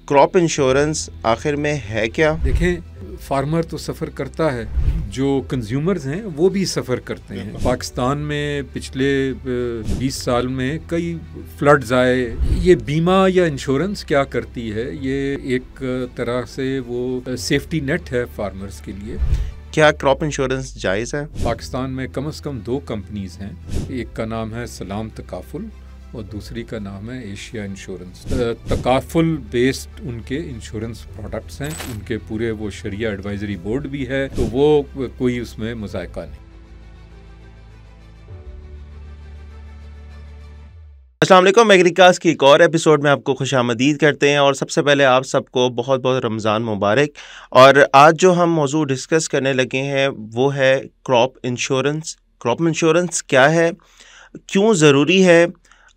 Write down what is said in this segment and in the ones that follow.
Crop insurance आखिर में है क्या? देखें, फार्मर तो सफ़र करता है, जो कंज्यूमर्स हैं वो भी सफ़र करते हैं। पाकिस्तान में पिछले 20 साल में कई फ्लड्स आए। ये बीमा या इंश्योरेंस क्या करती है, ये एक तरह से वो सेफ्टी नेट है फार्मर्स के लिए। क्या क्रॉप इंश्योरेंस जायज़ है? पाकिस्तान में कम से कम 2 कंपनीज़ हैं। एक का नाम है सलाम तकाफुल और दूसरी का नाम है एशिया इंश्योरेंस। तकाफुल बेस्ड उनके इंश्योरेंस प्रोडक्ट्स हैं, उनके पूरे वो शरिया एडवाइजरी बोर्ड भी है, तो वो कोई उसमें मुज़ायका नहीं। अस्सलाम वालेकुम। एग्रीकास्ट की एक और एपिसोड में आपको खुशामदीद करते हैं और सबसे पहले आप सबको बहुत बहुत रमज़ान मुबारक। और आज जो हम मौजू डिस्कस करने लगे हैं वो है क्रॉप इंश्योरेंस। क्रॉप इंश्योरेंस क्या है, क्यों ज़रूरी है?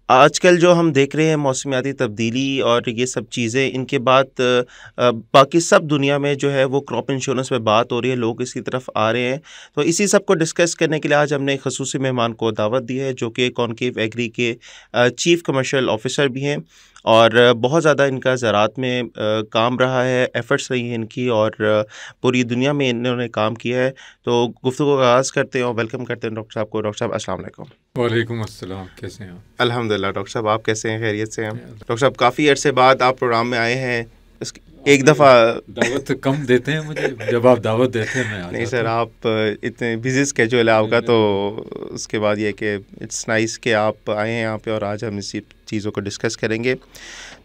आजकल जो हम देख रहे हैं मौसमियाती तब्दीली और ये सब चीज़ें, इनके बाद बाकी सब दुनिया में जो है वो क्रॉप इंश्योरेंस पे बात हो रही है, लोग इसकी तरफ आ रहे हैं। तो इसी सब को डिस्कस करने के लिए आज हमने एक ख़ुसूसी मेहमान को दावत दी है, जो कि कॉनकेव एग्री के चीफ़ कमर्शियल ऑफिसर भी हैं और बहुत ज़्यादा इनका ज़राअत में काम रहा है, एफ़र्ट्स रही हैं इनकी और पूरी दुनिया में इन्होंने काम किया है। तो गुफ्तगू का आगाज़ करते हैं और वेलकम करते हैं डॉक्टर साहब को। डॉक्टर साहब अस्सलाम वालेकुम। वालेकुम अस्सलाम, कैसे हैं आप? अल्हम्दुलिल्लाह। डॉक्टर साहब आप कैसे हैं, खैरियत से हैं? डॉक्टर साहब काफ़ी अरसे बाद आप प्रोग्राम में आए हैं। एक दफ़ा दावत कम देते हैं मुझे, जब आप दावत देते हैं मैं आ नहीं जाता सर, हूं। आप इतने बिजी स्केड्यूल है आपका, तो उसके बाद ये कि इट्स नाइस कि आप आए हैं यहाँ पे और आज हम इसी चीज़ों को डिस्कस करेंगे।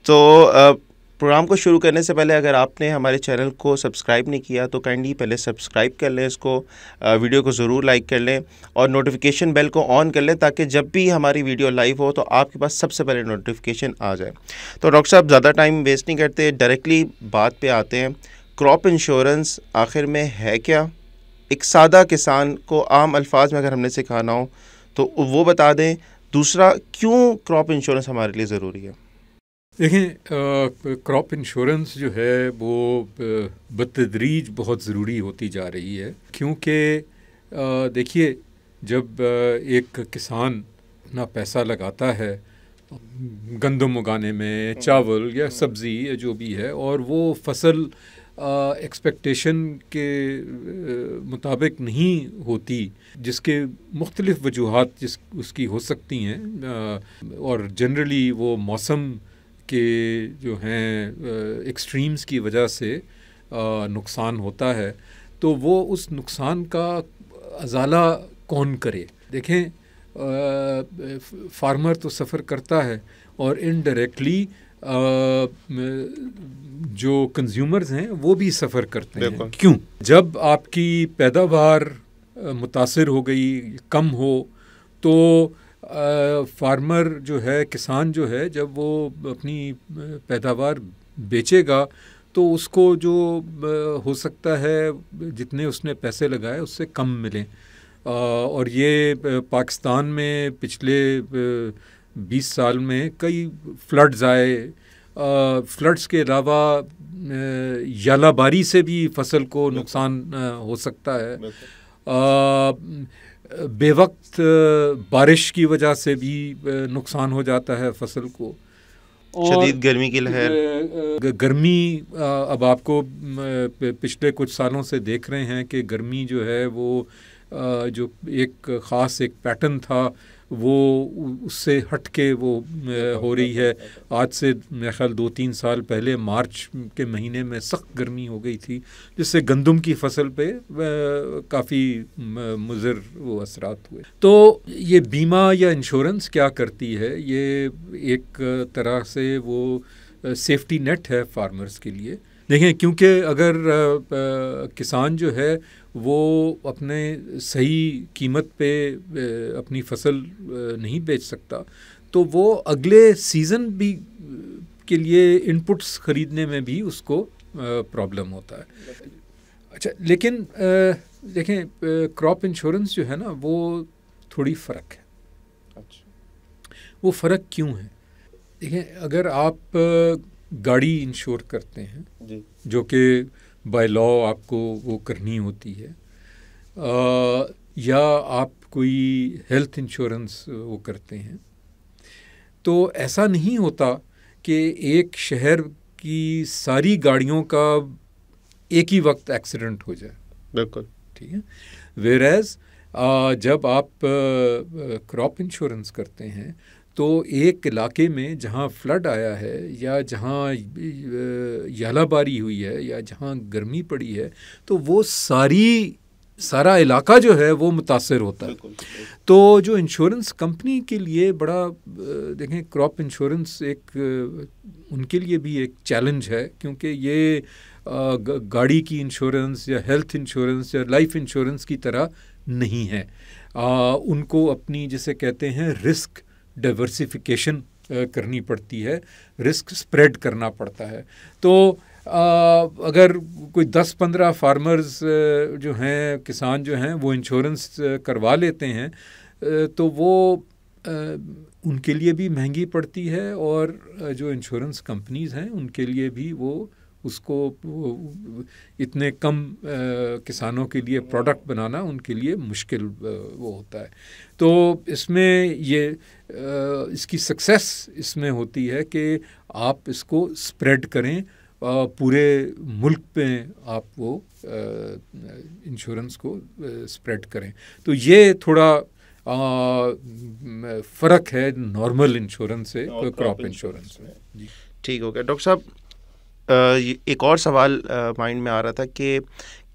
तो प्रोग्राम को शुरू करने से पहले अगर आपने हमारे चैनल को सब्सक्राइब नहीं किया तो काइंडली पहले सब्सक्राइब कर लें इसको, वीडियो को ज़रूर लाइक कर लें और नोटिफिकेशन बेल को ऑन कर लें, ताकि जब भी हमारी वीडियो लाइव हो तो आपके पास सबसे पहले नोटिफिकेशन आ जाए। तो डॉक्टर साहब ज़्यादा टाइम वेस्ट नहीं करते, डायरेक्टली बात पे आते हैं। क्रॉप इंश्योरेंस आखिर में है क्या? एक सादा किसान को आम अल्फाज में अगर हमने सिखाना हो तो वो बता दें। दूसरा, क्यों क्रॉप इंश्योरेंस हमारे लिए ज़रूरी है? देखें, क्रॉप इंश्योरेंस जो है वो बतदरीज बहुत ज़रूरी होती जा रही है, क्योंकि देखिए, जब एक किसान अपना पैसा लगाता है गंदम उगाने में, चावल या सब्ज़ी या जो भी है, और वो फसल एक्सपेक्टेशन के मुताबिक नहीं होती, जिसके मुख्तलिफ़ वजूहात उसकी हो सकती हैं, और जनरली वो मौसम के जो हैं एक्सट्रीम्स की वजह से नुकसान होता है, तो वो उस नुकसान का अज़ाला कौन करे? देखें, फार्मर तो सफ़र करता है और इनडायरेक्टली जो कंज्यूमर्स हैं वो भी सफ़र करते हैं। क्यों? जब आपकी पैदावार मुतासिर हो गई, कम हो, तो फार्मर जो है, किसान जो है, जब वो अपनी पैदावार बेचेगा तो उसको जो हो सकता है जितने उसने पैसे लगाए उससे कम मिलें। और ये पाकिस्तान में पिछले 20 साल में कई फ्लड्स आए। फ्लड्स के अलावा यालाबारी से भी फसल को नुकसान हो सकता है। बेवक्त बारिश की वजह से भी नुकसान हो जाता है फसल को। शदीद गर्मी की लहर, गर्मी, अब आपको पिछले कुछ सालों से देख रहे हैं कि गर्मी जो है वो जो एक ख़ास एक पैटर्न था वो उससे हट के वो हो रही है। आज से मेरे ख्याल 2-3 साल पहले मार्च के महीने में सख्त गर्मी हो गई थी, जिससे गंदम की फसल पे काफ़ी मुज़र वो असरात हुए। तो ये बीमा या इंश्योरेंस क्या करती है, ये एक तरह से वो सेफ्टी नेट है फार्मर्स के लिए। देखें, क्योंकि अगर किसान जो है वो अपने सही कीमत पे अपनी फसल नहीं बेच सकता, तो वो अगले सीज़न भी के लिए इनपुट्स ख़रीदने में भी उसको प्रॉब्लम होता है। अच्छा, लेकिन देखें, क्रॉप इंश्योरेंस जो है ना, वो थोड़ी फ़र्क है। अच्छा, वो फ़र्क क्यों है? देखें, अगर आप गाड़ी इंश्योर करते हैं जी, जो कि बाय लॉ आपको वो करनी होती है, या आप कोई हेल्थ इंश्योरेंस वो करते हैं, तो ऐसा नहीं होता कि एक शहर आपकी सारी गाड़ियों का एक ही वक्त एक्सीडेंट हो जाए। बिल्कुल ठीक है। वेयरएज जब आप क्रॉप इंश्योरेंस करते हैं तो एक इलाके में जहाँ फ्लड आया है या जहाँ यालाबारी हुई है या जहाँ गर्मी पड़ी है तो वो सारा इलाका जो है वो मुतासर होता है। तो जो इंश्योरेंस कंपनी के लिए बड़ा देखें, क्रॉप इंश्योरेंस एक उनके लिए भी एक चैलेंज है, क्योंकि ये गाड़ी की इंश्योरेंस या हेल्थ इंश्योरेंस या लाइफ इंश्योरेंस की तरह नहीं है। उनको अपनी जिसे कहते हैं रिस्क डाइवर्सिफिकेशन करनी पड़ती है, रिस्क स्प्रेड करना पड़ता है। तो अगर कोई 10-15 फार्मर्स जो हैं, किसान जो हैं, वो इंश्योरेंस करवा लेते हैं तो वो उनके लिए भी महंगी पड़ती है और जो इंश्योरेंस कंपनीज़ हैं उनके लिए भी वो उसको इतने कम किसानों के लिए प्रोडक्ट बनाना उनके लिए मुश्किल वो होता है। तो इसमें ये इसकी सक्सेस इसमें होती है कि आप इसको स्प्रेड करें, पूरे मुल्क पे आप वो इंश्योरेंस को स्प्रेड करें। तो ये थोड़ा फ़र्क है नॉर्मल इंश्योरेंस से क्रॉप इंश्योरेंस में। ठीक हो गया डॉक्टर साहब। एक और सवाल माइंड में आ रहा था कि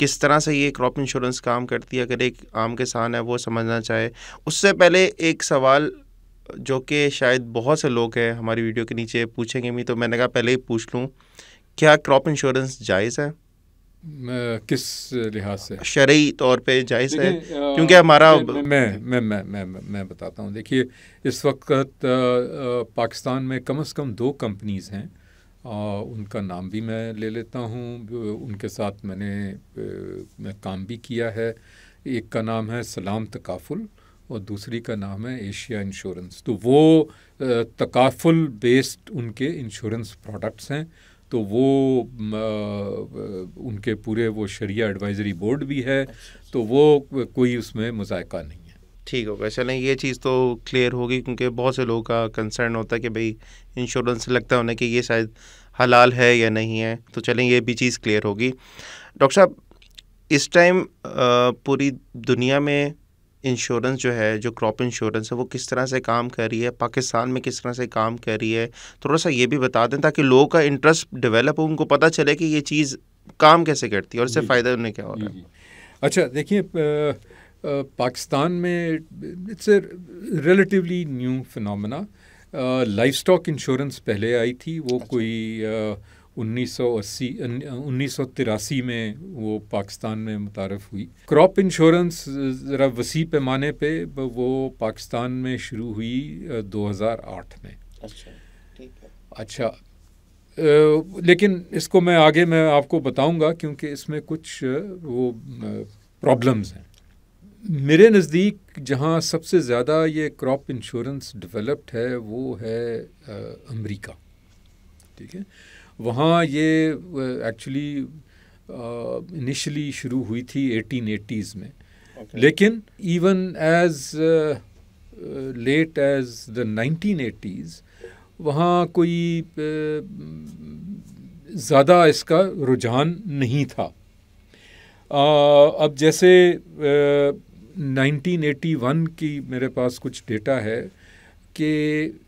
किस तरह से ये क्रॉप इंश्योरेंस काम करती है, अगर एक आम किसान है वो समझना चाहे। उससे पहले एक सवाल जो कि शायद बहुत से लोग हैं हमारी वीडियो के नीचे पूछेंगे भी, तो मैंने कहा पहले ही पूछ लूँ, क्या क्रॉप इंश्योरेंस जायज़ है? किस लिहाज से? शरई तौर पे जायज़ है? क्योंकि हमारा मैं बताता हूँ। देखिए, इस वक्त पाकिस्तान में कम से कम 2 कंपनीज़ हैं, उनका नाम भी मैं ले लेता हूँ, उनके साथ मैं काम भी किया है। एक का नाम है सलाम तकाफुल और दूसरी का नाम है एशिया इंश्योरेंस। तो वो तकाफुल बेस्ड उनके इंश्योरेंस प्रोडक्ट्स हैं। तो वो उनके पूरे वो शरिया एडवाइजरी बोर्ड भी है, तो वो कोई उसमें मुज़ायका नहीं है। ठीक होगा, चलें ये चीज़ तो क्लियर होगी, क्योंकि बहुत से लोगों का कंसर्न होता है कि भाई इंश्योरेंस लगता है उन्हें कि ये शायद हलाल है या नहीं है। तो चलें ये भी चीज़ क्लियर होगी। डॉक्टर साहब, इस टाइम पूरी दुनिया में इंश्योरेंस जो है, जो क्रॉप इंश्योरेंस है, वो किस तरह से काम कर रही है, पाकिस्तान में किस तरह से काम कर रही है, थोड़ा सा ये भी बता दें ताकि लोगों का इंटरेस्ट डेवलप हो, उनको पता चले कि ये चीज़ काम कैसे करती है और इससे फ़ायदा उन्हें क्या हो रहा है। अच्छा, देखिए, पाकिस्तान में it's a relatively new phenomena. Life stock insurance पहले आई थी, वो कोई 1983 में वो पाकिस्तान में मुतारफ़ हुई। क्रॉप इंश्योरेंस ज़रा वसी पैमाने पे वो पाकिस्तान में शुरू हुई 2008 में। अच्छा, ठीक है। अच्छा, लेकिन इसको मैं आपको बताऊंगा, क्योंकि इसमें कुछ वो प्रॉब्लम्स हैं। मेरे नज़दीक जहाँ सबसे ज़्यादा ये क्रॉप इंश्योरेंस डेवलप्ड है वो है अमेरिका। ठीक है, वहाँ ये एक्चुअली इनिशियली शुरू हुई थी 1880s में, लेकिन even as late as the 1980s वहाँ कोई ज़्यादा इसका रुझान नहीं था। अब जैसे 1981 की मेरे पास कुछ डेटा है कि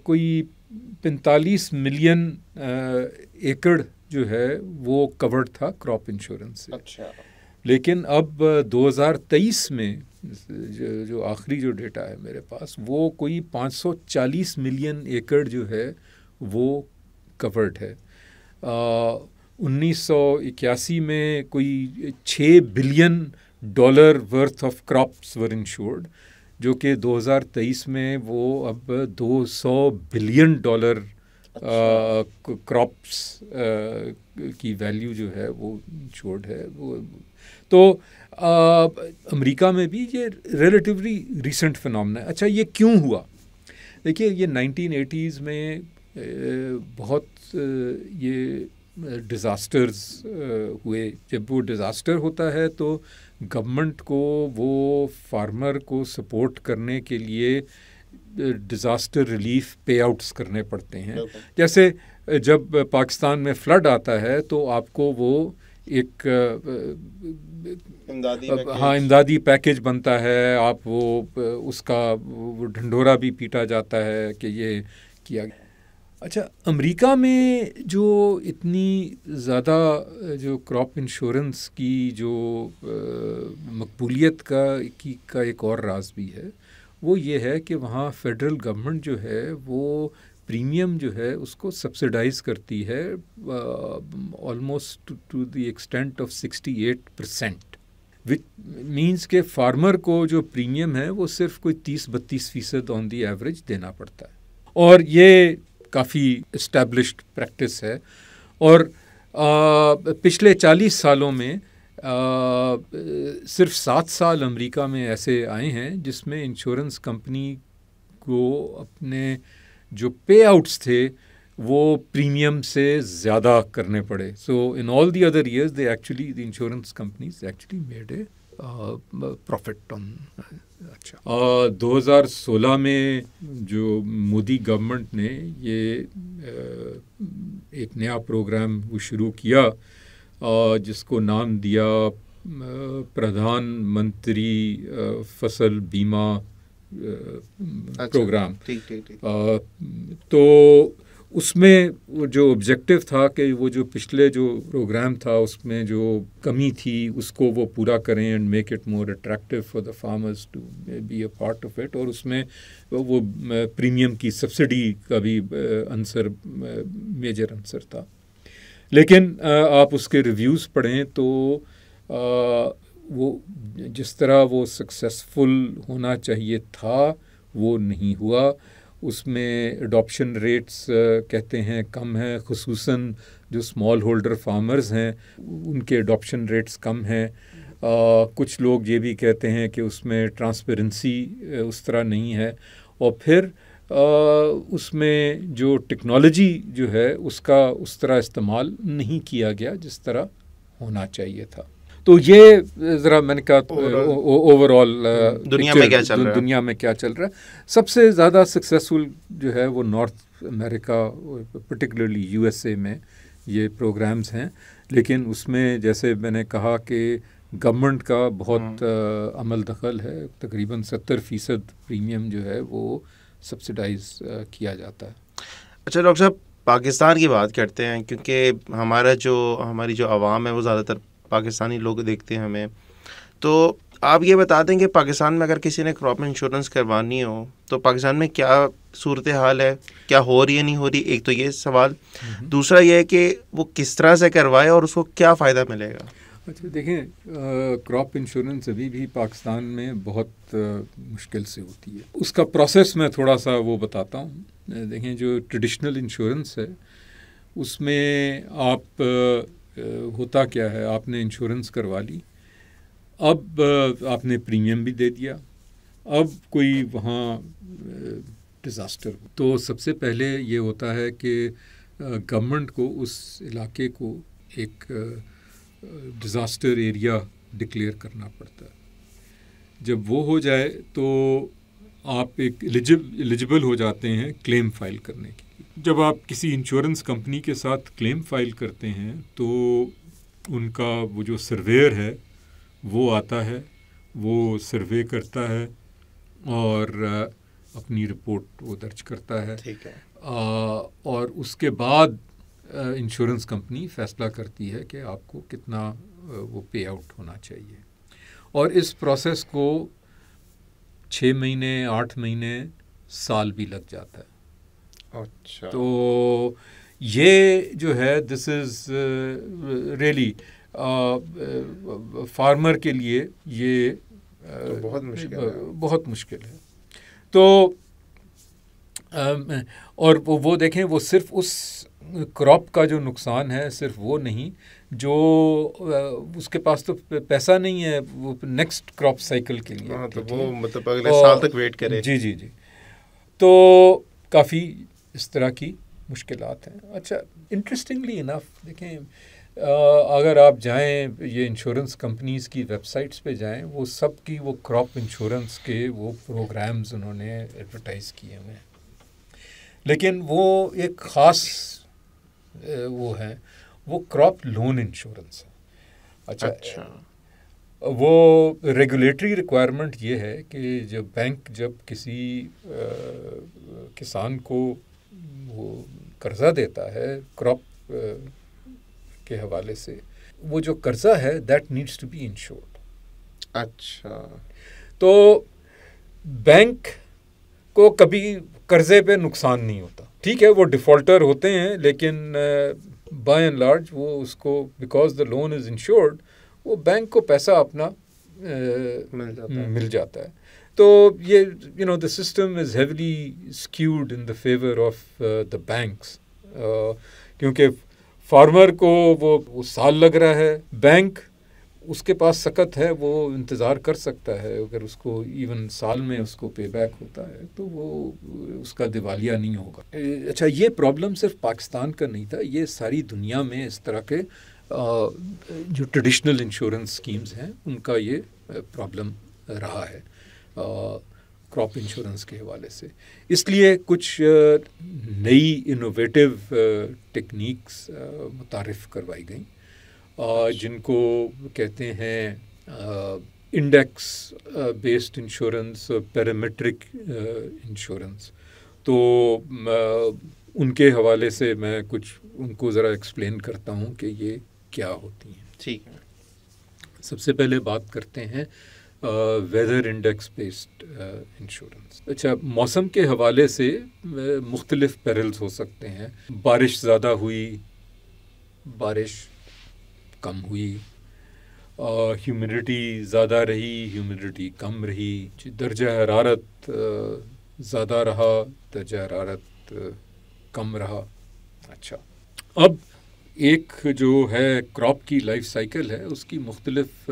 कोई 45 मिलियन एकड़ जो है वो कवर्ड था क्रॉप इंश्योरेंस से। अच्छा। लेकिन अब 2023 में जो आखिरी जो डेटा है मेरे पास, वो कोई 540 मिलियन एकड़ जो है वो कवर्ड है। 1981 में कोई $6 billion worth of crops were insured, जो कि 2023 में वो अब $200 बिलियन क्रॉप्स की वैल्यू जो है वो इंश्योर्ड है। वो तो अमेरिका में भी ये रिलेटिवली रिसेंट फिनोमेना है। अच्छा, ये क्यों हुआ? देखिए, ये 1980s में बहुत ये डिज़ास्टर्स हुए। जब वो डिज़ास्टर होता है तो गवर्नमेंट को वो फार्मर को सपोर्ट करने के लिए डिज़ास्टर रिलीफ पे आउट्स करने पड़ते हैं। जैसे जब पाकिस्तान में फ्लड आता है तो आपको वो एक इमदादी पैकेज बनता है, आप वो उसका वो ढंढोरा भी पीटा जाता है कि ये किया गया। अच्छा, अमेरिका में जो इतनी ज़्यादा जो क्रॉप इंश्योरेंस की जो मकबूलियत का एक और राज भी है, वो ये है कि वहाँ फेडरल गवर्नमेंट जो है वो प्रीमियम जो है उसको सब्सिडाइज करती है almost two the extent of 68%, which means के फार्मर को जो प्रीमियम है वो सिर्फ कोई 30-32% ऑन दी एवरेज देना पड़ता है। और ये काफ़ी इस्टेब्लिश्ड प्रैक्टिस है। और पिछले 40 सालों में सिर्फ 7 साल अमेरिका में ऐसे आए हैं जिसमें इंश्योरेंस कंपनी को अपने जो पे आउट्स थे वो प्रीमियम से ज़्यादा करने पड़े। So in all the other years the insurance companies actually made a profit on. अच्छा, 2016 में जो मोदी गवर्नमेंट ने ये एक नया प्रोग्राम वो शुरू किया जिसको नाम दिया प्रधानमंत्री फसल बीमा प्रोग्राम। तो उसमें जो ऑब्जेक्टिव था कि वो जो पिछले जो प्रोग्राम था उसमें जो कमी थी उसको वो पूरा करें and make it more attractive for the farmers to be a part of it. और उसमें वो प्रीमियम की सब्सिडी का भी आंसर मेजर आंसर था। लेकिन आप उसके रिव्यूज़ पढ़ें तो वो जिस तरह वो सक्सेसफुल होना चाहिए था वो नहीं हुआ। उसमें अडॉप्शन रेट्स कहते हैं कम हैं, खुसूसन जो स्मॉल होल्डर फार्मर्स हैं उनके अडॉप्शन रेट्स कम हैं। कुछ लोग ये भी कहते हैं कि उसमें ट्रांसपेरेंसी उस तरह नहीं है। और फिर उसमें जो टेक्नोलॉजी जो है उसका उस तरह इस्तेमाल नहीं किया गया जिस तरह होना चाहिए था। तो ये ज़रा मैंने कहा ओवरऑल दुनिया में क्या चल रहा है, दुनिया में क्या चल रहा है। सबसे ज़्यादा सक्सेसफुल जो है वो नॉर्थ अमेरिका पर्टिकुलरली यूएसए में ये प्रोग्राम्स हैं। लेकिन उसमें जैसे मैंने कहा कि गवर्नमेंट का बहुत अमल दखल है। तकरीबन 70% प्रीमियम जो है वो सब्सिडाइज किया जाता है। अच्छा डॉक्टर साहब, पाकिस्तान की बात करते हैं क्योंकि हमारी जो आवाम है वो ज़्यादातर पाकिस्तानी लोग देखते हैं हमें। तो आप ये बता दें कि पाकिस्तान में अगर किसी ने क्रॉप इंश्योरेंस करवानी हो तो पाकिस्तान में क्या सूरत हाल है, क्या हो रही है नहीं हो रही, एक तो ये सवाल। दूसरा ये है कि वो किस तरह से करवाए और उसको क्या फ़ायदा मिलेगा। अच्छा देखें, क्रॉप इंश्योरेंस अभी भी पाकिस्तान में बहुत मुश्किल से होती है। उसका प्रोसेस मैं थोड़ा सा वो बताता हूँ। देखें, जो ट्रेडिशनल इंश्योरेंस है उसमें आप होता क्या है, आपने इंश्योरेंस करवा ली, अब आपने प्रीमियम भी दे दिया, अब कोई वहाँ डिज़ास्टर तो सबसे पहले ये होता है कि गवर्नमेंट को उस इलाके को एक डिज़ास्टर एरिया डिक्लेयर करना पड़ता है। जब वो हो जाए तो आप एक एलिजिबल हो जाते हैं क्लेम फाइल करने के लिए। जब आप किसी इंश्योरेंस कंपनी के साथ क्लेम फाइल करते हैं तो उनका वो जो सर्वेयर है वो आता है, वो सर्वे करता है और अपनी रिपोर्ट वो दर्ज करता है। ठीक है। और उसके बाद इंश्योरेंस कंपनी फ़ैसला करती है कि आपको कितना वो पे आउट होना चाहिए। और इस प्रोसेस को 6 महीने, 8 महीने, साल भी लग जाता है। अच्छा। तो ये जो है दिस इज़ रियली फार्मर के लिए ये तो बहुत मुश्किल है। तो और वो देखें, वो सिर्फ उस क्रॉप का जो नुकसान है सिर्फ वो नहीं, जो उसके पास तो पैसा नहीं है वो नेक्स्ट क्रॉप साइकिल के लिए। हाँ, तो वो मतलब अगले साल तक वेट करे। जी जी जी। तो काफ़ी इस तरह की मुश्किलात हैं। अच्छा, इंटरेस्टिंगली इनफ देखें, अगर आप जाएं ये इंश्योरेंस कंपनीज़ की वेबसाइट्स पे जाएं, वो सब की वो क्रॉप इंश्योरेंस के वो प्रोग्राम्स उन्होंने एडवर्टाइज़ किए हुए हैं, लेकिन वो एक ख़ास वो है वो क्रॉप लोन इंश्योरेंस है। अच्छा। वो रेगुलेटरी रिक्वायरमेंट ये है कि जब किसी किसान को वो कर्जा देता है क्रॉप के हवाले से, वो जो कर्जा है that needs to be insured. अच्छा। तो बैंक को कभी कर्जे पे नुकसान नहीं होता, ठीक है वो डिफ़ॉल्टर होते हैं, लेकिन बाय एंड लार्ज वो उसको because the loan is insured वो बैंक को पैसा अपना मिल जाता है। तो ये the system is heavily skewed in the favour of the banks, क्योंकि फार्मर को वो साल लग रहा है, बैंक उसके पास सकत है, वो इंतज़ार कर सकता है, अगर उसको इवन साल में उसको पे बैक होता है तो वो उसका दिवालिया नहीं होगा। अच्छा, ये प्रॉब्लम सिर्फ पाकिस्तान का नहीं था, ये सारी दुनिया में इस तरह के जो ट्रेडिशनल इंश्योरेंस स्कीम्स हैं उनका ये प्रॉब्लम रहा है क्रॉप इंश्योरेंस के हवाले से। इसलिए कुछ नई इनोवेटिव टेक्निक्स मुतारिफ़ करवाई गई जिनको कहते हैं index based insurance, parametric insurance. तो उनके हवाले से मैं कुछ उनको ज़रा एक्सप्लेन करता हूँ कि ये क्या होती हैं। ठीक है। सबसे पहले बात करते हैं वेदर इंडेक्स बेस्ड इंश्योरेंस। अच्छा, मौसम के हवाले से मुख्तलिफ पेरिल्स हो सकते हैं। बारिश ज़्यादा हुई, बारिश कम हुई, ह्यूमिडिटी ज़्यादा रही, ह्यूमिडिटी कम रही, दर्जा हरारत ज़्यादा रहा, दर्जा हरारत कम रहा। अच्छा, अब एक जो है क्रॉप की लाइफ साइकिल है, उसकी मुख्तलिफ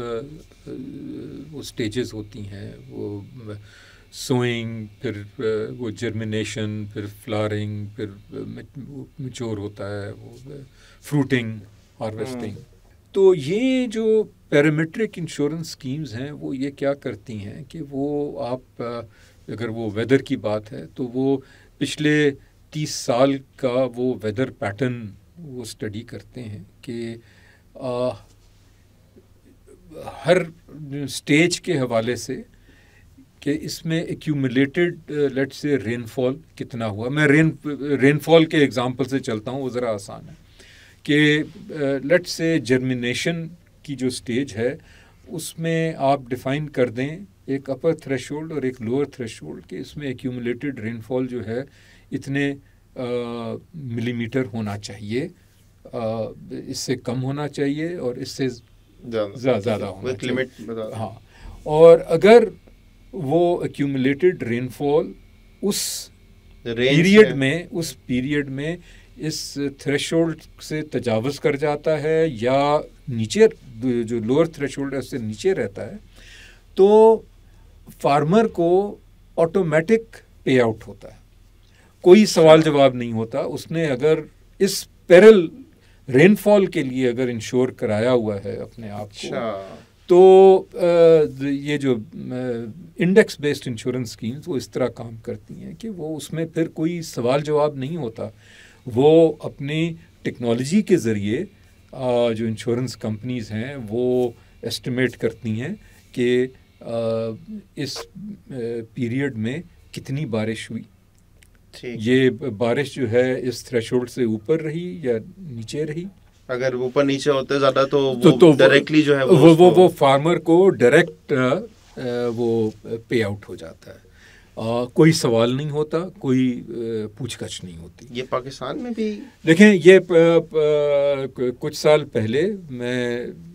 वो स्टेजेस होती हैं। वो सोइंग, फिर वो जर्मिनेशन, फिर फ्लावरिंग, फिर मैच्योर होता है, वो फ्रूटिंग, हार्वेस्टिंग। तो ये जो पैरामेट्रिक इंश्योरेंस स्कीम्स हैं वो ये क्या करती हैं कि वो आप अगर वो वेदर की बात है तो वो पिछले 30 साल का वो वेदर पैटर्न वो स्टडी करते हैं कि हर स्टेज के हवाले से कि इसमें एक्यूमुलेटेड लेट्स से रेनफॉल कितना हुआ। मैं रेनफॉल के एग्जांपल से चलता हूँ, वो ज़रा आसान है कि लेट्स से जर्मिनेशन की जो स्टेज है उसमें आप डिफ़ाइन कर दें एक अपर थ्रेशोल्ड और एक लोअर थ्रेशोल्ड कि इसमें एक्यूमुलेटेड रेनफॉल जो है इतने मिलीमीटर होना चाहिए, इससे कम होना चाहिए और इससे ज़्यादा होना चाहिए। हाँ, और अगर वो एक्यूमुलेटेड रेनफॉल उस पीरियड में इस थ्रेशोल्ड से तजावज़ कर जाता है या नीचे, जो लोअर थ्रेशोल्ड है उससे नीचे रहता है, तो फार्मर को ऑटोमेटिक पे आउट होता है, कोई सवाल जवाब नहीं होता। उसने अगर इस पेरिल रेनफॉल के लिए अगर इंश्योर कराया हुआ है अपने आप को, तो ये जो इंडेक्स बेस्ड इंश्योरेंस स्कीम्स वो इस तरह काम करती हैं कि वो उसमें फिर कोई सवाल जवाब नहीं होता। वो अपनी टेक्नोलॉजी के ज़रिए जो इंश्योरेंस कंपनीज़ हैं वो एस्टिमेट करती हैं कि इस पीरियड में कितनी बारिश हुई, ये बारिश जो है इस थ्रेशोल्ड से ऊपर रही या नीचे रही। अगर ऊपर नीचे होते ज़्यादा तो डायरेक्टली जो है वो फार्मर को डायरेक्ट वो पे आउट हो जाता है, कोई सवाल नहीं होता, कोई पूछताछ नहीं होती। ये पाकिस्तान में भी देखें, ये कुछ साल पहले मैं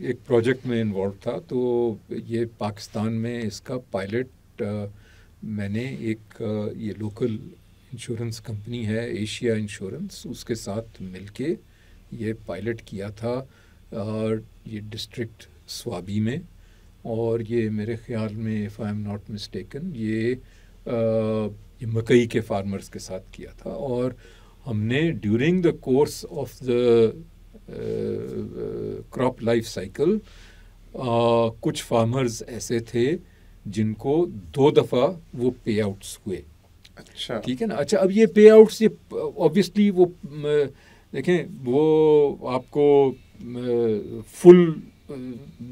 एक प्रोजेक्ट में इन्वॉल्व था, तो ये पाकिस्तान में इसका पायलट मैंने एक ये लोकल इंश्योरेंस कंपनी है एशिया इंश्योरेंस, उसके साथ मिलके ये पायलट किया था ये डिस्ट्रिक्ट स्वाबी में, और ये मेरे ख्याल में if I am not mistaken ये मकई के फार्मर्स के साथ किया था। और हमने during the course of the crop life cycle कुछ फार्मर्स ऐसे थे जिनको 2 दफ़ा वो पे आउट्स हुए। अच्छा, ठीक है ना। अच्छा, अब ये पे आउट्स ये ऑब्वियसली वो देखें वो आपको फुल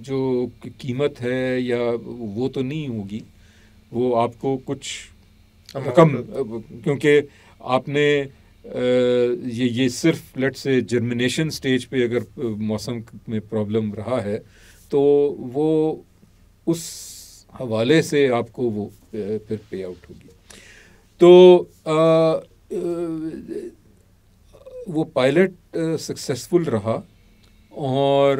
जो कीमत है या वो तो नहीं होगी, वो आपको कुछ रकम, क्योंकि आपने ये सिर्फ लेट से जर्मिनेशन स्टेज पे अगर मौसम में प्रॉब्लम रहा है तो वो उस हवाले से आपको वो फिर पे आउट होगी। तो वो पायलट सक्सेसफुल रहा और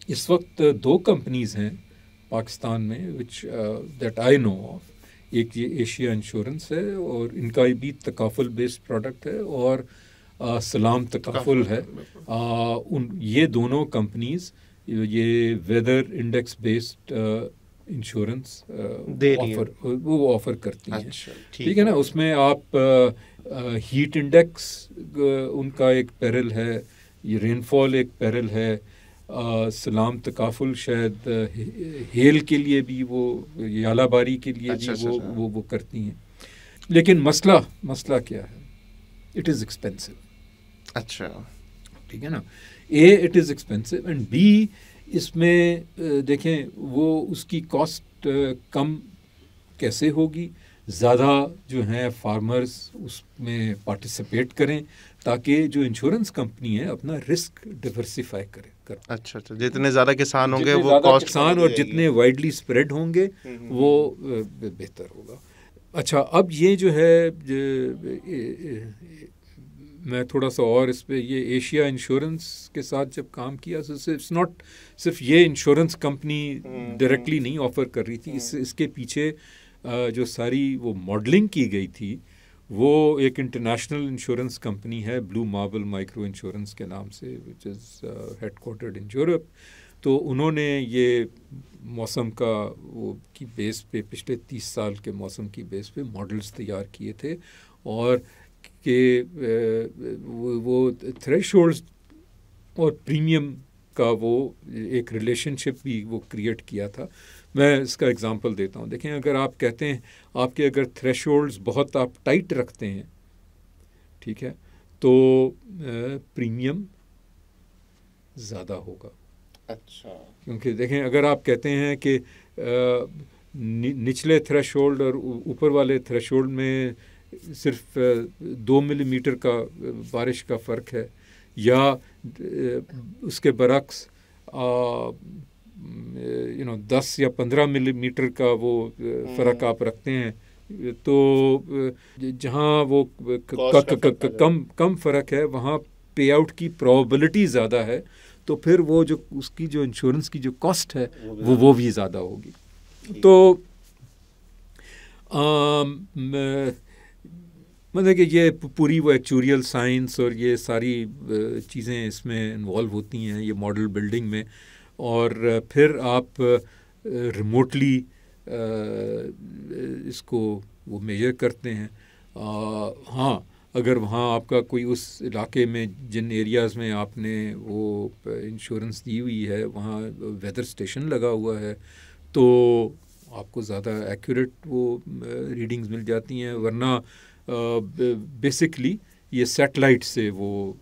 इस वक्त 2 कंपनीज़ हैं पाकिस्तान में which that I know of. एक ये एशिया इंश्योरेंस है और इनका भी तकाफुल बेस्ड प्रोडक्ट है, और सलाम तकाफुल है। ये दोनों कंपनीज़ ये weather index based insurance offer करती हैं। ठीक है ना। उसमें आप हीट इंडेक्स उनका एक पैरल है, ये रेनफॉल एक पैरल है, सलाम तकाफुल शायद हेल के लिए भी वो, यालाबारी के लिए भी वो करती हैं। लेकिन मसला क्या है? It is expensive. अच्छा, ठीक है ना। It is expensive and B इसमें देखें वो उसकी कॉस्ट कम कैसे होगी। ज़्यादा जो हैं फार्मर्स उसमें पार्टिसिपेट करें ताकि जो इंश्योरेंस कंपनी है अपना रिस्क डिवर्सिफाई करे। अच्छा, जितने ज़्यादा किसान होंगे वो कॉस्ट किसान और जितने वाइडली स्प्रेड होंगे वो बेहतर होगा। अच्छा, अब ये जो है मैं थोड़ा सा और इस पे, ये एशिया इंश्योरेंस के साथ जब काम किया तो इट्स नॉट सिर्फ ये इंश्योरेंस कंपनी डायरेक्टली नहीं ऑफ़र कर रही थी, इसके पीछे जो सारी वो मॉडलिंग की गई थी वो एक इंटरनेशनल इंश्योरेंस कंपनी है ब्लू मार्बल माइक्रो इंश्योरेंस के नाम से, which is headquartered in Europe. तो उन्होंने ये मौसम का वो की बेस पे पिछले 30 साल के मौसम की बेस पे मॉडल्स तैयार किए थे और कि वो थ्रेशोल्ड्स और प्रीमियम का वो एक रिलेशनशिप भी वो क्रिएट किया था। मैं इसका एग्जांपल देता हूँ। देखें, अगर आप कहते हैं आपके अगर थ्रेशोल्ड्स बहुत आप टाइट रखते हैं, ठीक है, तो प्रीमियम ज़्यादा होगा। अच्छा, क्योंकि देखें अगर आप कहते हैं कि निचले थ्रेशोल्ड और ऊपर वाले थ्रेशोल्ड में सिर्फ 2 मिलीमीटर का बारिश का फ़र्क है, या उसके बरक्स 10 या 15 मिलीमीटर का वो फ़र्क आप रखते हैं, तो जहाँ वो कम फ़र्क है वहाँ पे आउट की प्रोबेबिलिटी ज़्यादा है, तो फिर वो जो उसकी जो इंश्योरेंस की जो कॉस्ट है वो भी ज़्यादा होगी। तो मतलब कि ये पूरी वो एक्चुरियल साइंस और ये सारी चीज़ें इसमें इन्वॉल्व होती हैं ये मॉडल बिल्डिंग में, और फिर आप रिमोटली इसको वो मेजर करते हैं। हाँ, अगर वहाँ आपका कोई उस इलाके में जिन एरियाज़ में आपने वो इंश्योरेंस दी हुई है वहाँ वेदर स्टेशन लगा हुआ है तो आपको ज़्यादा एक्यूरेट वो रीडिंग्स मिल जाती हैं, वरना बेसिकली ये सैटेलाइट से वो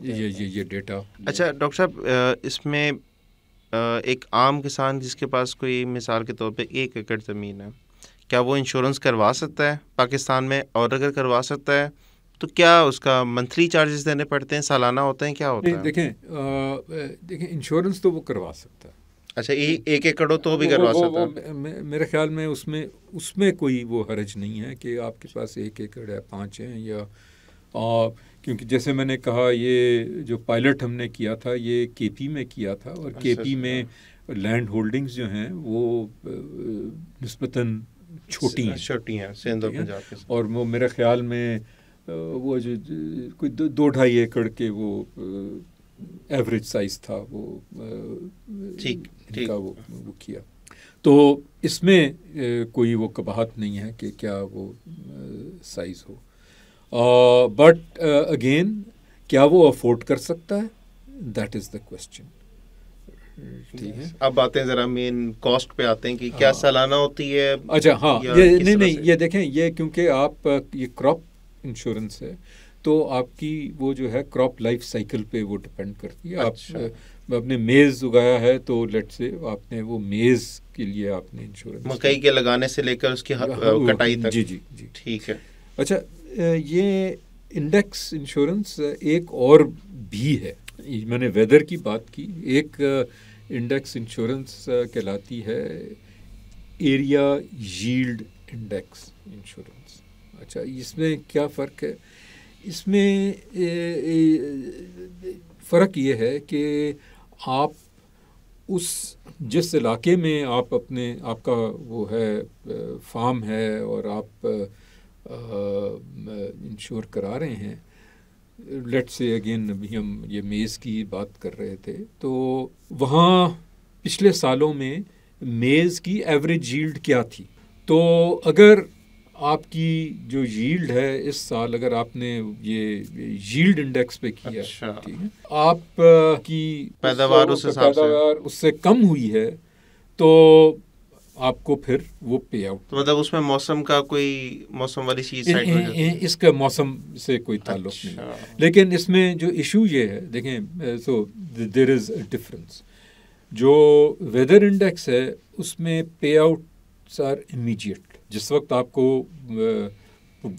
ये डेटा। अच्छा डॉक्टर साहब, इसमें एक आम किसान जिसके पास कोई मिसाल के तौर पे 1 एकड़ ज़मीन है, क्या वो इंश्योरेंस करवा सकता है पाकिस्तान में? और अगर करवा सकता है तो क्या उसका मंथली चार्जेस देने पड़ते हैं, सालाना होते हैं, क्या होता है? देखें इंश्योरेंस तो वो करवा सकता है। अच्छा, 1 एकड़ हो तो भी करवा सकता है? मेरे ख्याल में उसमें कोई वो हर्ज नहीं है कि आपके पास 1 एकड़ है, 5 हैं, या क्योंकि जैसे मैंने कहा ये जो पायलट हमने किया था ये केपी में किया था, और केपी में लैंड होल्डिंग्स जो हैं वो निस्बतन छोटी हैं सिंध और पंजाब के, और वो मेरे ख्याल में वो जो कोई 2-2.5 एकड़ के वो एवरेज साइज़ था वो ठीक वो किया। तो इसमें कोई वो कबाहत नहीं है कि क्या वो साइज़ हो, बट अगेन क्या वो अफोर्ड कर सकता है, दैट इज़ द क्वेश्चन। ठीक है, अब आते हैं ज़रा मेन कॉस्ट पे आते हैं कि क्या सालाना होती है। अच्छा हाँ, ये नहीं ये देखें, ये क्योंकि आप ये क्रॉप इंश्योरेंस है तो आपकी वो जो है क्रॉप लाइफ साइकिल पे वो डिपेंड करती है। अच्छा। आप आपने मेज़ उगाया है तो लेट से आपने वो मेज़ के लिए आपने इंश्योरेंस मकई के लगाने से लेकर उसकी कटाई तक। जी जी जी। ठीक है। अच्छा, ये इंडेक्स इंश्योरेंस एक और भी है। मैंने वेदर की बात की, एक इंडेक्स इंश्योरेंस कहलाती है एरिया यील्ड इंडेक्स इंश्योरेंस। अच्छा, इसमें क्या फ़र्क है? इसमें फ़र्क ये है कि आप उस जिस इलाके में आप अपने आपका वो है फार्म है और आप इंश्योर करा रहे हैं, लेट्स से अगेन अभी हम ये मेज़ की बात कर रहे थे, तो वहाँ पिछले सालों में मेज़ की एवरेज यील्ड क्या थी। तो अगर आपकी जो यील्ड है इस साल, अगर आपने ये यील्ड इंडेक्स पे किया, अच्छा। ठीक है, आप की पैदावार उस हिसाब से, पैदावार उससे कम हुई है तो आपको फिर वो पे आउट। तो मतलब उसमें मौसम का कोई मौसम वाली चीज साइड हो जाती है? इसका मौसम से कोई ताल्लुक नहीं है। लेकिन इसमें जो इशू ये है, देखें, so there is a difference. जो वेदर इंडेक्स है उसमें पे आउट्स आर इमीडिएट। जिस वक्त आपको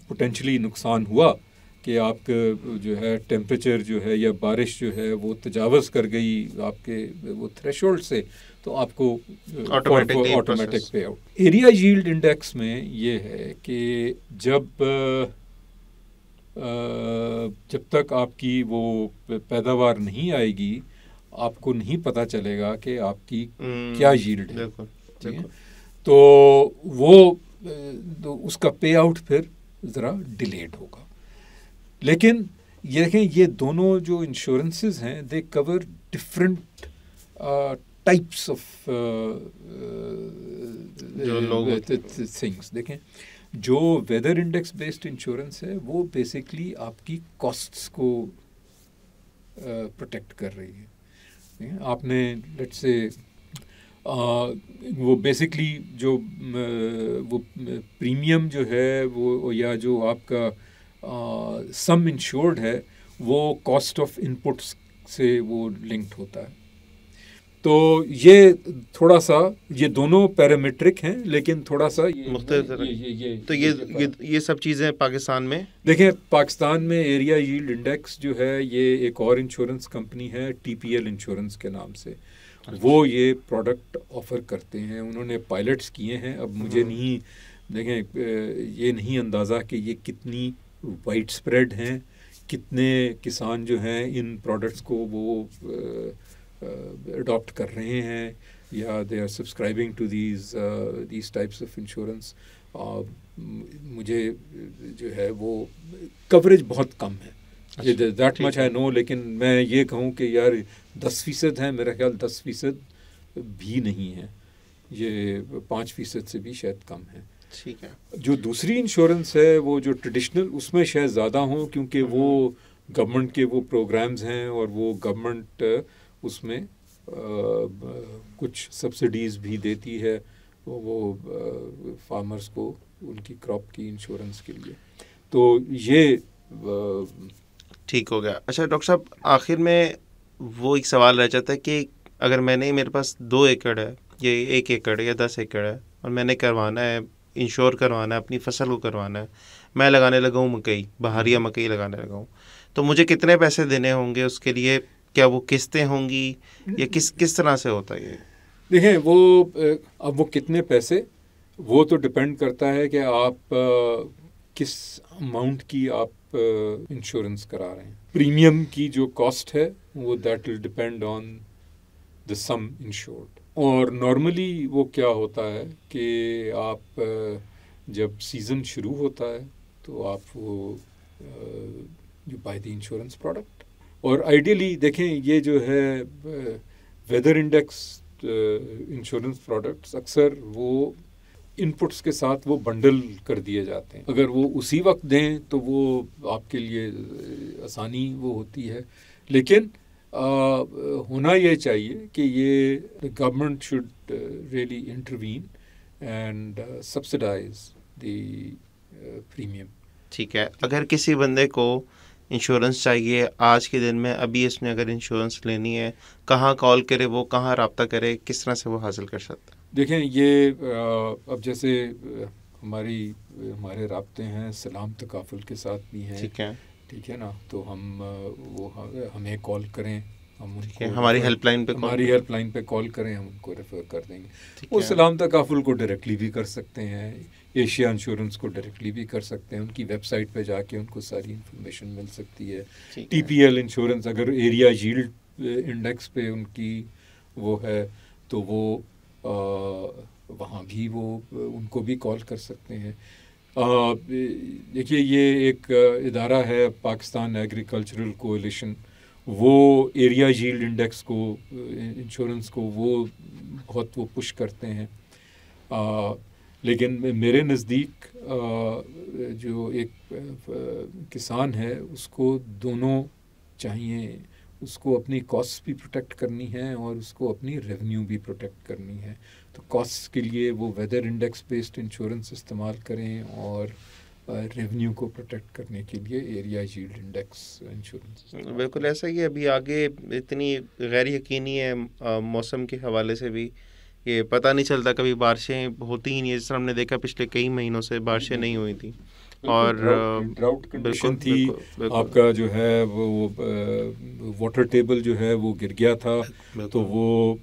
पोटेंशली नुकसान हुआ कि आपके जो है टेम्परेचर जो है या बारिश जो है वो तजावज़ कर गई आपके वो थ्रेशोल्ड से, तो आपको ऑटोमेटिक पे आउट। एरिया यील्ड इंडेक्स में ये है कि जब तक आपकी वो पैदावार नहीं आएगी आपको नहीं पता चलेगा कि आपकी क्या यील्ड है। ठीक है, तो वो तो उसका पे आउट फिर ज़रा डिलेड होगा। लेकिन ये देखें, ये दोनों जो इंश्योरेंसेस हैं they cover different types of things. देखें, जो वेदर इंडेक्स बेस्ड इंश्योरेंस है वो बेसिकली आपकी कॉस्ट्स को प्रोटेक्ट कर रही है। आपने लेट्स से वो बेसिकली जो वो प्रीमियम जो है वो या जो आपका सम इंश्योर्ड है वो कॉस्ट ऑफ इनपुट्स से वो लिंक्ड होता है। तो ये थोड़ा सा, ये दोनों पैरामीट्रिक हैं लेकिन थोड़ा सा तो ये सब चीज़ें पाकिस्तान में, देखें, पाकिस्तान में एरिया यील्ड इंडेक्स जो है ये एक और इंश्योरेंस कंपनी है TPL इंश्योरेंस के नाम से। वो ये प्रोडक्ट ऑफ़र करते हैं, उन्होंने पायलट्स किए हैं। अब मुझे नहीं, देखें, ये नहीं अंदाज़ा कि ये कितनी वाइड स्प्रेड हैं, कितने किसान जो हैं इन प्रोडक्ट्स को वो अडॉप्ट कर रहे हैं या they are subscribing to these types of insurance. मुझे जो है वो कवरेज बहुत कम है, दैट मच आई नो। लेकिन मैं ये कहूँ कि यार 10% है, मेरा ख्याल 10% भी नहीं है, ये 5% से भी शायद कम है। ठीक है। जो दूसरी इंश्योरेंस है वो जो ट्रेडिशनल, उसमें शायद ज़्यादा हों क्योंकि वो गवर्नमेंट के वो प्रोग्राम्स हैं और वो गवर्नमेंट उसमें कुछ सब्सिडीज़ भी देती है वो फार्मर्स को उनकी क्रॉप की इंश्योरेंस के लिए। तो ये ठीक हो गया। अच्छा डॉक्टर साहब, आखिर में वो एक सवाल रह जाता है कि अगर मेरे पास 2 एकड़ है, ये 1 एकड़ या 10 एकड़ है और मैंने करवाना है, इंश्योर करवाना है, अपनी फसल को करवाना है, मैं लगाने लगा हूँ मकई, बहारिया मकई लगाने लगा हूँ, तो मुझे कितने पैसे देने होंगे उसके लिए? क्या वो किस्तें होंगी या किस तरह से होता है ये? देखें, वो अब वो कितने पैसे, वो तो डिपेंड करता है कि आप किस अमाउंट की आप इंश्योरेंस करा रहे हैं। प्रीमियम की जो कॉस्ट है वो that will depend on the some insured. और नॉर्मली वो क्या होता है कि आप जब सीज़न शुरू होता है तो आप वो you by the insurance product. और आइडियली देखें, ये जो है वेदर इंडेक्स इंश्योरेंस प्रोडक्ट्स अक्सर वो इनपुट्स के साथ वो बंडल कर दिए जाते हैं। अगर वो उसी वक्त दें तो वो आपके लिए आसानी वो होती है। लेकिन होना ये चाहिए कि ये government should really intervene and subsidise the premium. ठीक है, अगर किसी बंदे को इंश्योरेंस चाहिए आज के दिन में, अभी इसने अगर इंश्योरेंस लेनी है, कहाँ कॉल करे वो, कहाँ रब्ता करे, किस तरह से वो हासिल कर सकता है? देखें ये अब जैसे हमारे राब्ते हैं सलाम तकाफुल के साथ भी हैं, ठीक है ना, तो हम वो हमें कॉल करें, हम उनको हमारी हेल्पलाइन पे कॉल करें, हम उनको रेफ़र कर देंगे। वो सलाम तकाफुल को डायरेक्टली भी कर सकते हैं, एशिया इंश्योरेंस को डायरेक्टली भी कर सकते हैं, उनकी वेबसाइट पे जाके उनको सारी इन्फॉर्मेशन मिल सकती है। TPL इंश्योरेंस अगर एरिया यील्ड इंडेक्स पे उनकी वो है तो वो वहाँ भी वो उनको भी कॉल कर सकते हैं। देखिए ये एक इदारा है पाकिस्तान एग्रीकल्चरल कोalition, वो एरिया यील्ड इंडेक्स को इंश्योरेंस को वो बहुत वो पुश करते हैं। लेकिन मेरे नज़दीक जो एक किसान है उसको दोनों चाहिए, उसको अपनी कॉस्ट भी प्रोटेक्ट करनी है और उसको अपनी रेवेन्यू भी प्रोटेक्ट करनी है। तो कॉस्ट के लिए वो वेदर इंडेक्स बेस्ड इंश्योरेंस इस्तेमाल करें और रेवेन्यू को प्रोटेक्ट करने के लिए एरिया यील्ड इंडेक्स इंश्योरेंस। बिल्कुल ऐसा ही अभी आगे इतनी गैर यकीनी है मौसम के हवाले से भी, ये पता नहीं चलता, कभी बारिशें होती ही नहीं है, जिस तरह हमने देखा पिछले कई महीनों से बारिशें नहीं हुई थी और ड्राउट कंडीशन थी। आपका जो है वो वाटर टेबल जो है वो गिर गया था, तो वो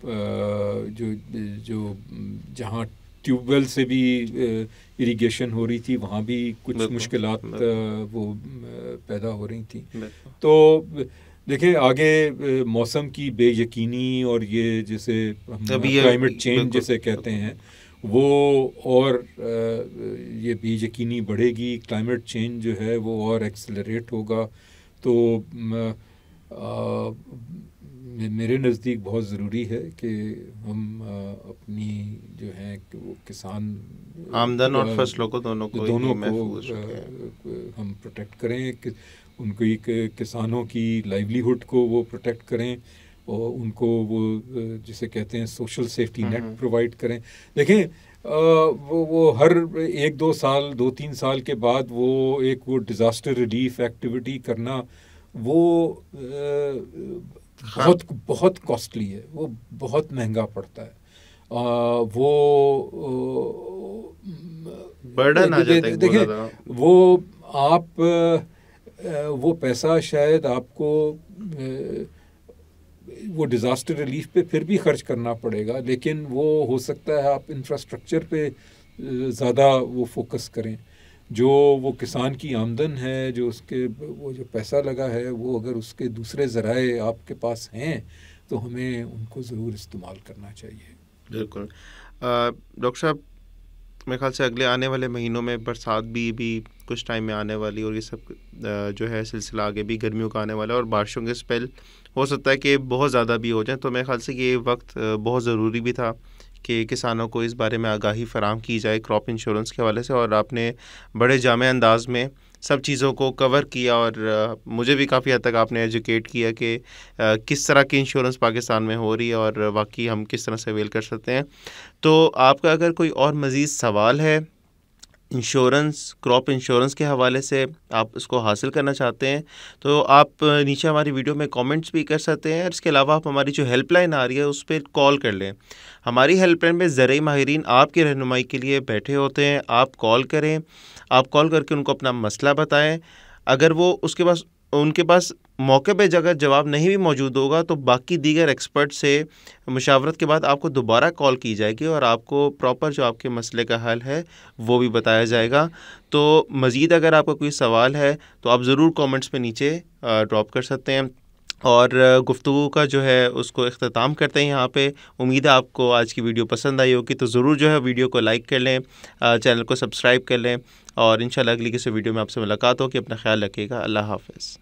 जो जहाँ ट्यूबवेल से भी इरिगेशन हो रही थी वहाँ भी कुछ मुश्किलात वो पैदा हो रही थी। तो देखिए आगे मौसम की बेयकीनी और ये जैसे हम क्लाइमेट चेंज जैसे कहते हैं वो और ये बेयकीनी बढ़ेगी, क्लाइमेट चेंज जो है वो और एक्सेलरेट होगा। तो मेरे नज़दीक बहुत ज़रूरी है कि हम अपनी जो है कि वो किसान आमदन और फसलों को दोनों को हम प्रोटेक्ट करें, कि उनकी किसानों की लाइवलीहुड को वो प्रोटेक्ट करें और उनको वो जिसे कहते हैं सोशल सेफ्टी नेट प्रोवाइड करें। देखें वो हर 1-2 साल 2-3 साल के बाद वो एक डिज़ास्टर रिलीफ एक्टिविटी करना वो बहुत कॉस्टली है, वो बहुत महंगा पड़ता है। वो बर्डन आ जाता है। देखें वो आप वो पैसा शायद आपको वो डिज़ास्टर रिलीफ पे फिर भी खर्च करना पड़ेगा, लेकिन वो हो सकता है आप इंफ्रास्ट्रक्चर पे ज़्यादा वो फोकस करें। जो वो किसान की आमदन है, जो उसके वो जो पैसा लगा है, वो अगर उसके दूसरे ज़राए आपके पास हैं तो हमें उनको ज़रूर इस्तेमाल करना चाहिए। बिल्कुल। डॉक्टर साहब, मेरे ख्याल से अगले आने वाले महीनों में बरसात भी कुछ टाइम में आने वाली, और ये सब जो है सिलसिला आगे भी गर्मियों का आने वाला है, और बारिशों के स्पेल हो सकता है कि बहुत ज़्यादा भी हो जाए। तो मेरे ख्याल से ये वक्त बहुत ज़रूरी भी था कि किसानों को इस बारे में आगाही फराहम की जाए क्रॉप इंश्योरेंस के हवाले से, और आपने बड़े जामे अंदाज में सब चीज़ों को कवर किया, और मुझे भी काफ़ी हद तक आपने एजुकेट किया कि किस तरह की इंश्योरेंस पाकिस्तान में हो रही है और वाकई हम किस तरह से अवेल कर सकते हैं। तो आपका अगर कोई और मज़ीद सवाल है इंश्योरेंस, क्रॉप इंश्योरेंस के हवाले से, आप इसको हासिल करना चाहते हैं, तो आप नीचे हमारी वीडियो में कमेंट्स भी कर सकते हैं। और इसके अलावा आप हमारी जो हेल्पलाइन आ रही है उस पर कॉल कर लें। हमारी हेल्पलाइन में ज़राई माहिरीन आपकी रहनुमाई के लिए बैठे होते हैं। आप कॉल करें, आप कॉल करके उनको अपना मसला बताएं। अगर वो उनके पास मौके पे अगर जवाब नहीं भी मौजूद होगा तो बाकी दीगर एक्सपर्ट से मुशावरत के बाद आपको दोबारा कॉल की जाएगी और आपको प्रॉपर जो आपके मसले का हल है वो भी बताया जाएगा। तो मज़ीद अगर आपका कोई सवाल है तो आप ज़रूर कमेंट्स पे नीचे ड्रॉप कर सकते हैं। और गुफ्तगू का जो है उसको इख्तिताम करते हैं यहाँ पे। उम्मीद है आपको आज की वीडियो पसंद आई होगी, तो ज़रूर जो है वीडियो को लाइक कर लें, चैनल को सब्सक्राइब कर लें, और इंशाल्लाह अगली किसी वीडियो में आपसे मुलाकात होगी। अपना ख्याल रखिएगा। अल्लाह हाफ़िज़।